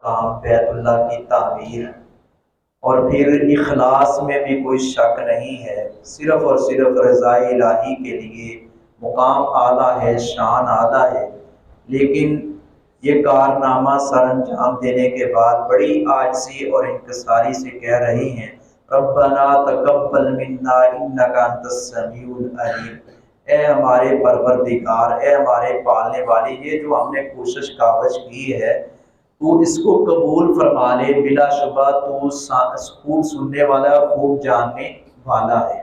کام بیت اللہ کی تعمیر، اور پھر اخلاص میں بھی کوئی شک نہیں ہے، صرف اور صرف رضا الہی کے لیے مقام اعلیٰ ہے، شان اعلیٰ ہے۔ لیکن یہ کارنامہ سر انجام دینے کے بعد بڑی عاجزی اور انکساری سے کہہ رہی ہیں، ربنا تقبل منا انک انت السمیع العلیم۔ اے ہمارے پروردگار، اے ہمارے پالنے والے، یہ جو ہم نے کوشش کاوش کی ہے تو اس کو قبول فرما لے، بلا شبہ تو خوب سننے والا، خوب جاننے والا ہے۔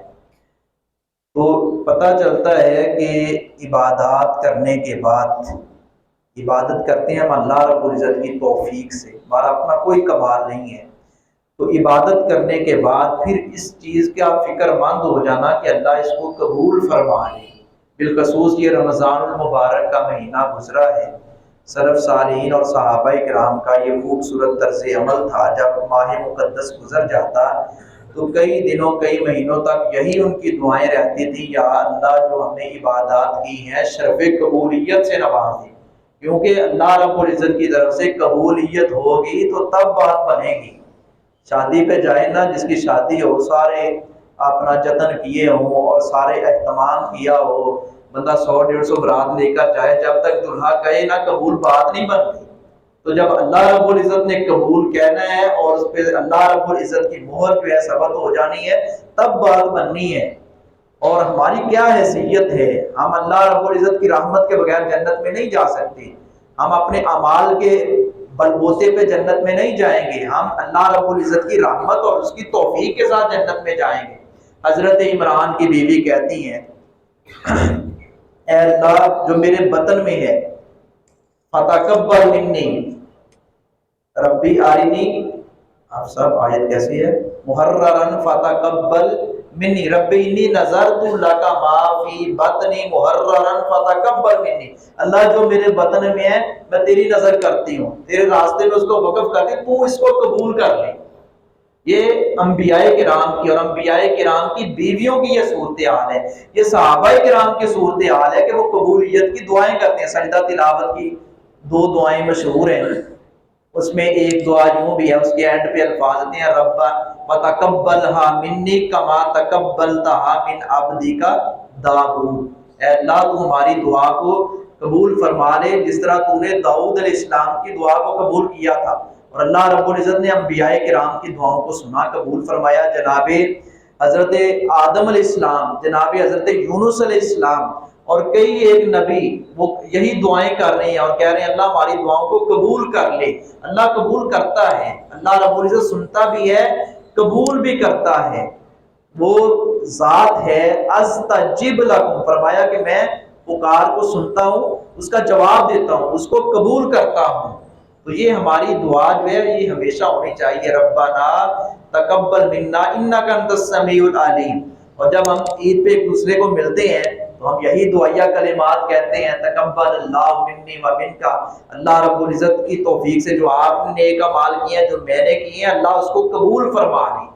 تو پتہ چلتا ہے کہ عبادات کرنے کے بعد، عبادت کرتے ہیں ہم اللہ رب العزت کی توفیق سے، ہمارا اپنا کوئی کمال نہیں ہے، تو عبادت کرنے کے بعد پھر اس چیز کا فکر مند ہو جانا کہ اللہ اس کو قبول فرما لے۔ بالخصوص یہ رمضان المبارک کا مہینہ گزرا ہے، سلف صالحین اور صحابہ کرام کا یہ خوبصورت طرز عمل تھا، جب ماہ مقدس گزر جاتا تو کئی دنوں کئی مہینوں تک یہی ان کی دعائیں رہتی تھی، یا اللہ جو ہم نے عبادات کی ہیں شرف قبولیت سے نواز دے، کیونکہ اللہ رب العزت کی طرف سے قبولیت ہوگی تو تب بات بنے گی۔ شادی پہ جائے نا، جس کی شادی ہو، سارے اپنا جتن کیے ہوں اور سارے اہتمام کیا ہو، بندہ 100-150 برات لے کر جائے، جب تک دلہا کہے نا قبول، بات نہیں بنتی۔ تو جب اللہ رب العزت نے قبول کہنا ہے اور اس پہ اللہ رب العزت کی مہر جو ہے ثبت ہو جانی ہے، تب بات بننی ہے۔ اور ہماری کیا حیثیت ہے، ہم اللہ رب العزت کی رحمت کے بغیر جنت میں نہیں جا سکتے، ہم اپنے اعمال کے بلبوتے پہ جنت میں نہیں جائیں گے، ہم اللہ رب العزت کی رحمت اور اس کی توفیق کے ساتھ جنت میں جائیں گے۔ حضرت عمران کی بیوی کہتی ہیں، اے اللہ جو میرے بطن میں ہے، فتقبل منی ربی آرینی، آپ سب آیت کیسی ہے، محررن فتقبل منی ربی انی نظرت لک ما فی بطنی محررن فتقبل منی۔ اللہ جو میرے بطن میں ہے میں تیری نظر کرتی ہوں، تیرے راستے میں اس کو وقف کرتی ہوں، تو اس کو قبول کر لے۔ یہ انبیاء کرام کی اور انبیاء کرام کی بیویوں کی یہ صورتحال ہے، یہ صحابہ کرام کی صورتحال ہے کہ وہ قبولیت کی دعائیں کرتے ہیں۔ سجدہ تلاوت کی 2 دعائیں مشہور ہیں، اس میں ایک دعا یوں بھی ہے، اس کے اینڈ پہ الفاظ آتے ہیں، رب وتقبلها منی کما تقبلتها من عبدک داؤد۔ اے اللہ تو ہماری دعا کو قبول فرما لے جس طرح تو نے داؤد علیہ السلام کی دعا کو قبول کیا تھا۔ اور اللہ رب العزت نے انبیاء کرام کی دعاؤں کو سنا، قبول فرمایا۔ جناب حضرت آدم علیہ السلام، جناب حضرت یونس علیہ السلام اور کئی ایک نبی وہ یہی دعائیں کر رہے ہیں اور کہہ رہے ہیں اللہ ہماری دعاؤں کو قبول کر لے۔ اللہ قبول کرتا ہے، اللہ رب العزت سنتا بھی ہے، قبول بھی کرتا ہے۔ وہ ذات ہے استجب لکم، فرمایا کہ میں پکار کو سنتا ہوں، اس کا جواب دیتا ہوں، اس کو قبول کرتا ہوں۔ تو یہ ہماری دعا جو ہے یہ ہمیشہ ہونی چاہیے، ربنا تقبل منا انک انت السمیع العلیم۔ اور جب ہم عید پہ ایک دوسرے کو ملتے ہیں تو ہم یہی دعائیہ کلمات کہتے ہیں، تقبل اللہ منی و منک، اللہ رب العزت کی توفیق سے جو آپ نے نیک اعمال کیے ہیں، جو میں نے کیے ہیں، اللہ اس کو قبول فرما لے۔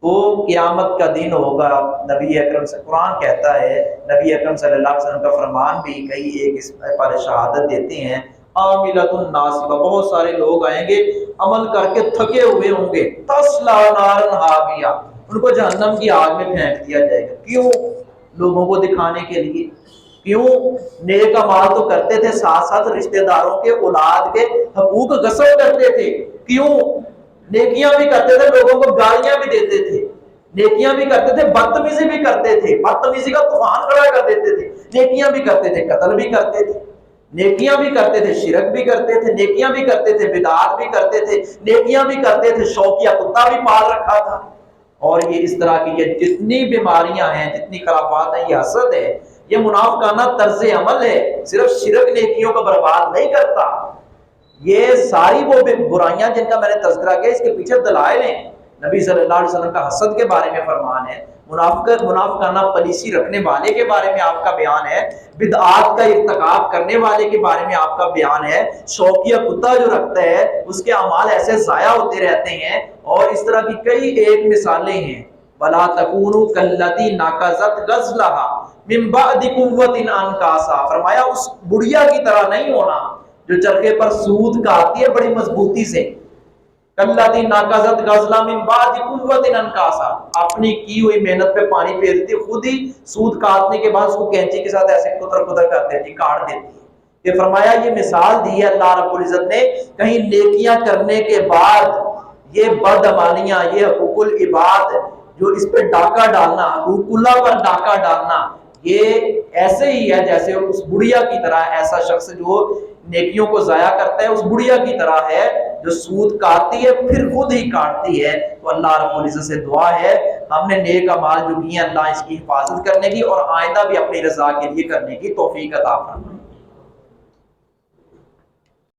تو قیامت کا دن ہوگا، نبی اکرم سے قرآن کہتا ہے، نبی اکرم صلی اللہ علیہ وسلم کا فرمان بھی کئی ایک اس پر شہادت دیتے ہیں، عاملۃ ناصبہ، بہت سارے لوگ آئیں گے عمل کر کے تھکے ہوئے ہوں گے، تصلی نارا حامیہ، ان کو جہنم کی آگ میں پھینک دیا جائے گا۔ کیوں؟ لوگوں کو دکھانے کے لیے۔ کیوں؟ نیک اعمال تو کرتے تھے، ساتھ ساتھ رشتہ داروں کے، اولاد کے حقوق غصب کرتے تھے۔ کیوں؟ نیکیاں بھی کرتے تھے، لوگوں کو گالیاں بھی دیتے تھے، نیکیاں بھی کرتے تھے، بدتمیزی بھی کرتے تھے، بدتمیزی کا طوفان کھڑا کر دیتے تھے، نیکیاں بھی کرتے تھے، قتل بھی کرتے تھے، نیکیاں بھی کرتے تھے، شرک بھی کرتے تھے، نیکیاں بھی کرتے تھے، بدعات بھی کرتے تھے، نیکیاں بھی کرتے تھے، شوقیہ کتا بھی پال رکھا تھا۔ اور یہ اس طرح کی یہ جتنی بیماریاں ہیں، جتنی خرافات ہیں، یہ حسد ہے، یہ منافقانہ طرز عمل ہے۔ صرف شرک نیکیوں کو برباد نہیں کرتا، یہ ساری وہ برائیاں جن کا میں نے تذکرہ کیا اس کے پیچھے دلائل ہیں۔ نبی صلی اللہ علیہ وسلم کا حسد کے بارے میں فرمان ہے، منافقانہ پالیسی رکھنے والے کے بارے میں آپ کا بیان ہے، بدعات کا ارتکاب کرنے والے کے بارے میں آپ کا بیان ہے، شوقیہ کتا جو رکھتا ہے اس کے اعمال ایسے ضائع ہوتے رہتے ہیں، اور اس طرح کی کئی ایک مثالیں ہیں۔ وَلَا تَكُونُوا كَالَّتِي نَقَضَتْ غَزْلَهَا مِن بَعْدِ قُوَّةٍ أَنْكَاثًا، فرمایا اس بڑھیا کی طرح نہیں ہونا جو چرخے پر سود کاٹتی ہے بڑی مضبوطی سے، کلتی ناقضت غزلا من بعد قوت انکاسا، اپنی کی ہوئی محنت پہ پانی پھیرتی، خود ہی سود کاٹنے کے بعد اس کو کینچی کے ساتھ ایسے کتر کتر کر دیتی، کاٹ دیتی ہے۔ یہ فرمایا یہ مثال دی ہے اللہ رب العزت نے، کہیں نیکیاں کرنے کے بعد یہ بدعمالیاں، یہ حقوق العباد جو اس پہ ڈاکہ ڈالنا، حقوق اللہ پر ڈاکہ ڈالنا، یہ ایسے ہی ہے جیسے اس بڑھیا کی طرح، ایسا شخص جو نیکیوں کو ضائع کرتا ہے اس بڑھیا کی طرح ہے جو سود کاٹتی ہے پھر خود ہی کاٹتی ہے۔ تو اللہ رب العزت سے دعا ہے ہم نے نیک اعمال جو کیے ہیں اللہ اس کی حفاظت کرنے کی اور آئندہ بھی اپنی رضا کے لیے کرنے کی توفیق عطا فرمائے۔